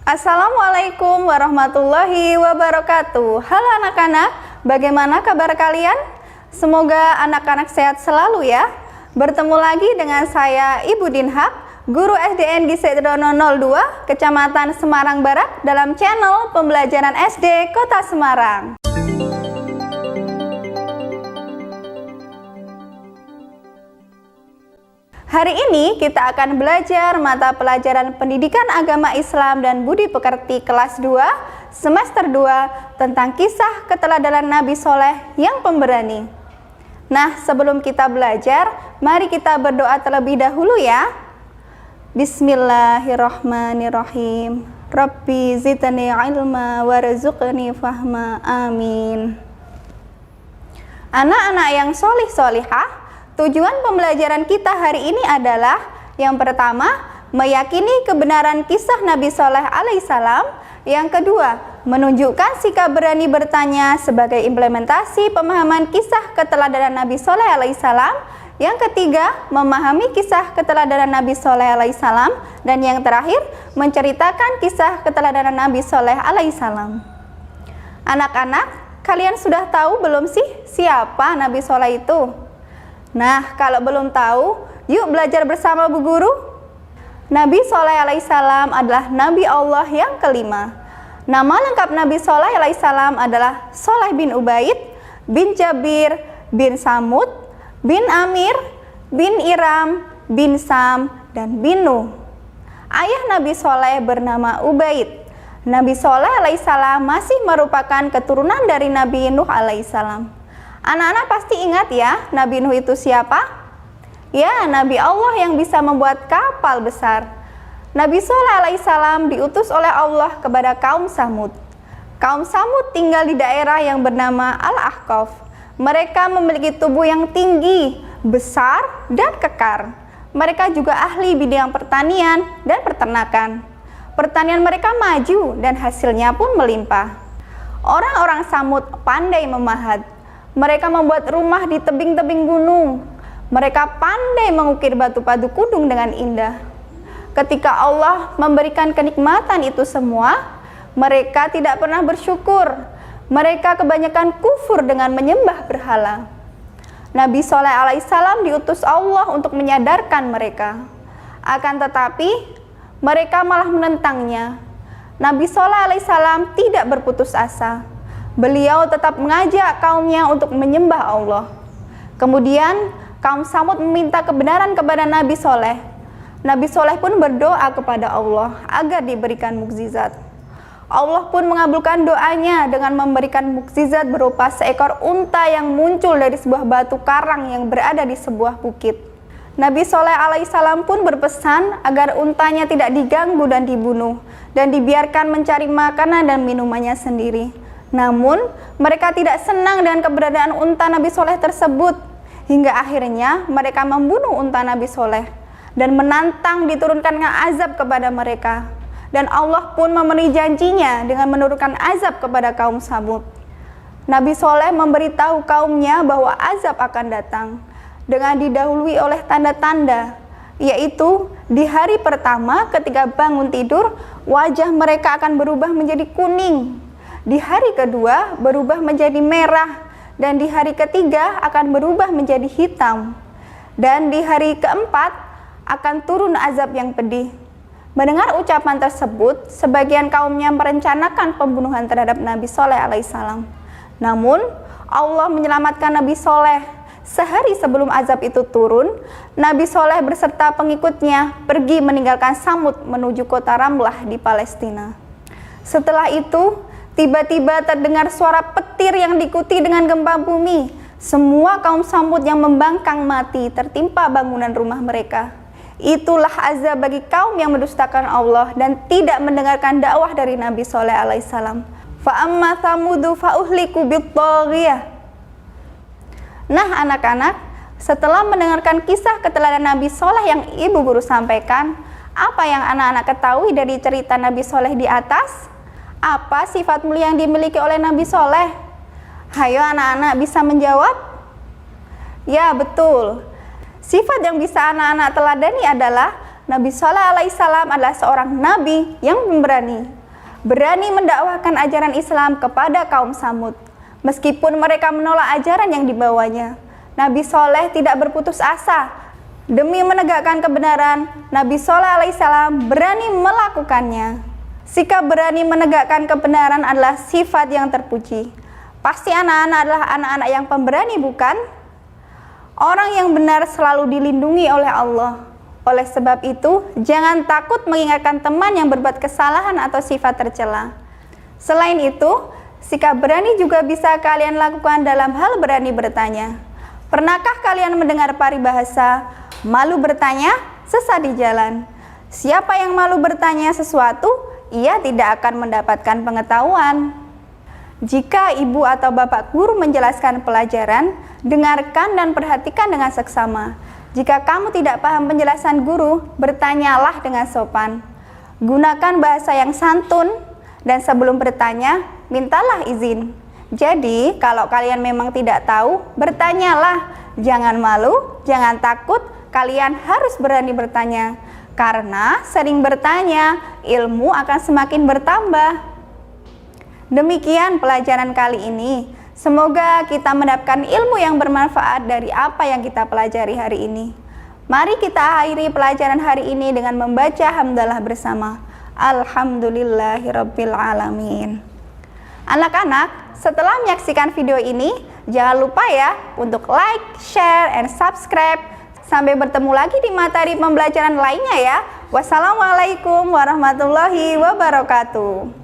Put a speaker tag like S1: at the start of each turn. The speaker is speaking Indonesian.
S1: Assalamualaikum warahmatullahi wabarakatuh. Halo anak-anak, bagaimana kabar kalian? Semoga anak-anak sehat selalu ya. Bertemu lagi dengan saya Ibu Dinhak, Guru SDN di Sedono 02, Kecamatan Semarang Barat dalam channel Pembelajaran SD Kota Semarang. Hari ini kita akan belajar mata pelajaran Pendidikan Agama Islam dan Budi Pekerti kelas 2 semester 2 tentang kisah keteladanan Nabi Soleh yang pemberani. Nah, sebelum kita belajar, mari kita berdoa terlebih dahulu ya. Bismillahirrahmanirrahim. Rabbi zidni ilma warzuqni fahma. Amin. Anak-anak yang solih-solihah, tujuan pembelajaran kita hari ini adalah yang pertama, meyakini kebenaran kisah Nabi Soleh alaihissalam. Yang kedua, menunjukkan sikap berani bertanya sebagai implementasi pemahaman kisah keteladanan Nabi Soleh alaihissalam. Yang ketiga, memahami kisah keteladanan Nabi Soleh alaihissalam. Dan yang terakhir, menceritakan kisah keteladanan Nabi Soleh alaihissalam. Anak-anak, kalian sudah tahu belum sih siapa Nabi Soleh itu? Nah, kalau belum tahu, yuk belajar bersama Bu Guru. Nabi Soleh alaihissalam adalah Nabi Allah yang kelima. Nama lengkap Nabi Soleh alaihissalam adalah Soleh bin Ubaid, bin Jabir, bin Samud, bin Amir, bin Iram, bin Sam, dan bin Nuh. Ayah Nabi Soleh bernama Ubaid. Nabi Soleh alaihissalam masih merupakan keturunan dari Nabi Nuh alaihissalam. Anak-anak pasti ingat ya, Nabi Nuh itu siapa? Ya, Nabi Allah yang bisa membuat kapal besar. Nabi Soleh alaihissalam diutus oleh Allah kepada kaum Samud. Kaum Samud tinggal di daerah yang bernama Al-Ahqaf. Mereka memiliki tubuh yang tinggi, besar, dan kekar. Mereka juga ahli bidang pertanian dan peternakan. Pertanian mereka maju dan hasilnya pun melimpah. Orang-orang Samud pandai memahat. Mereka membuat rumah di tebing-tebing gunung. Mereka pandai mengukir batu padu kudung dengan indah. Ketika Allah memberikan kenikmatan itu semua, mereka tidak pernah bersyukur. Mereka kebanyakan kufur dengan menyembah berhala. Nabi Soleh alaihissalam diutus Allah untuk menyadarkan mereka. Akan tetapi, mereka malah menentangnya. Nabi Soleh alaihissalam tidak berputus asa. Beliau tetap mengajak kaumnya untuk menyembah Allah. Kemudian kaum Samud meminta kebenaran kepada Nabi Soleh. Nabi Soleh pun berdoa kepada Allah agar diberikan mukjizat. Allah pun mengabulkan doanya dengan memberikan mukjizat berupa seekor unta yang muncul dari sebuah batu karang yang berada di sebuah bukit. Nabi Soleh alaihissalam pun berpesan agar untanya tidak diganggu dan dibunuh, dan dibiarkan mencari makanan dan minumannya sendiri. Namun, mereka tidak senang dengan keberadaan unta Nabi Soleh tersebut. Hingga akhirnya mereka membunuh unta Nabi Soleh dan menantang diturunkannya azab kepada mereka. Dan Allah pun memenuhi janjinya dengan menurunkan azab kepada kaum Samud. Nabi Soleh memberitahu kaumnya bahwa azab akan datang dengan didahului oleh tanda-tanda, yaitu di hari pertama ketika bangun tidur, wajah mereka akan berubah menjadi kuning. Di hari kedua berubah menjadi merah, dan di hari ketiga akan berubah menjadi hitam, dan di hari keempat akan turun azab yang pedih. Mendengar ucapan tersebut, sebagian kaumnya merencanakan pembunuhan terhadap Nabi Soleh alaihissalam. Namun Allah menyelamatkan Nabi Soleh. Sehari sebelum azab itu turun, Nabi Soleh beserta pengikutnya pergi meninggalkan Samud menuju kota Ramlah di Palestina. Setelah itu, tiba-tiba terdengar suara petir yang diikuti dengan gempa bumi. Semua kaum Samud yang membangkang mati tertimpa bangunan rumah mereka. Itulah azab bagi kaum yang mendustakan Allah dan tidak mendengarkan dakwah dari Nabi Soleh alaihissalam. Fa'amma Samudu fa'uhliku bit-taghiyah. Nah anak-anak, setelah mendengarkan kisah keteladanan Nabi Soleh yang Ibu Guru sampaikan, apa yang anak-anak ketahui dari cerita Nabi Soleh di atas? Apa sifat mulia yang dimiliki oleh Nabi Soleh? Hayo anak-anak bisa menjawab? Ya betul. Sifat yang bisa anak-anak teladani adalah Nabi Shallallahu alaihi wasallam adalah seorang nabi yang pemberani, berani mendakwahkan ajaran Islam kepada kaum Samud. Meskipun mereka menolak ajaran yang dibawanya, Nabi Soleh tidak berputus asa. Demi menegakkan kebenaran, Nabi Shallallahu alaihi wasallam berani melakukannya. Sikap berani menegakkan kebenaran adalah sifat yang terpuji. Pasti anak-anak adalah anak-anak yang pemberani, bukan? Orang yang benar selalu dilindungi oleh Allah. Oleh sebab itu, jangan takut mengingatkan teman yang berbuat kesalahan atau sifat tercela. Selain itu, sikap berani juga bisa kalian lakukan dalam hal berani bertanya. Pernahkah kalian mendengar paribahasa, malu bertanya, sesat di jalan? Siapa yang malu bertanya sesuatu, ia tidak akan mendapatkan pengetahuan. Jika ibu atau bapak guru menjelaskan pelajaran, dengarkan dan perhatikan dengan seksama. Jika kamu tidak paham penjelasan guru, bertanyalah dengan sopan. Gunakan bahasa yang santun, dan sebelum bertanya, mintalah izin. Jadi, kalau kalian memang tidak tahu, bertanyalah. Jangan malu, jangan takut, kalian harus berani bertanya. Karena sering bertanya, ilmu akan semakin bertambah. Demikian pelajaran kali ini. Semoga kita mendapatkan ilmu yang bermanfaat dari apa yang kita pelajari hari ini. Mari kita akhiri pelajaran hari ini dengan membaca hamdalah bersama. Alhamdulillahirabbil alamin. Anak-anak, setelah menyaksikan video ini, jangan lupa ya untuk like, share, and subscribe. Sampai bertemu lagi di materi pembelajaran lainnya ya. Wassalamualaikum warahmatullahi wabarakatuh.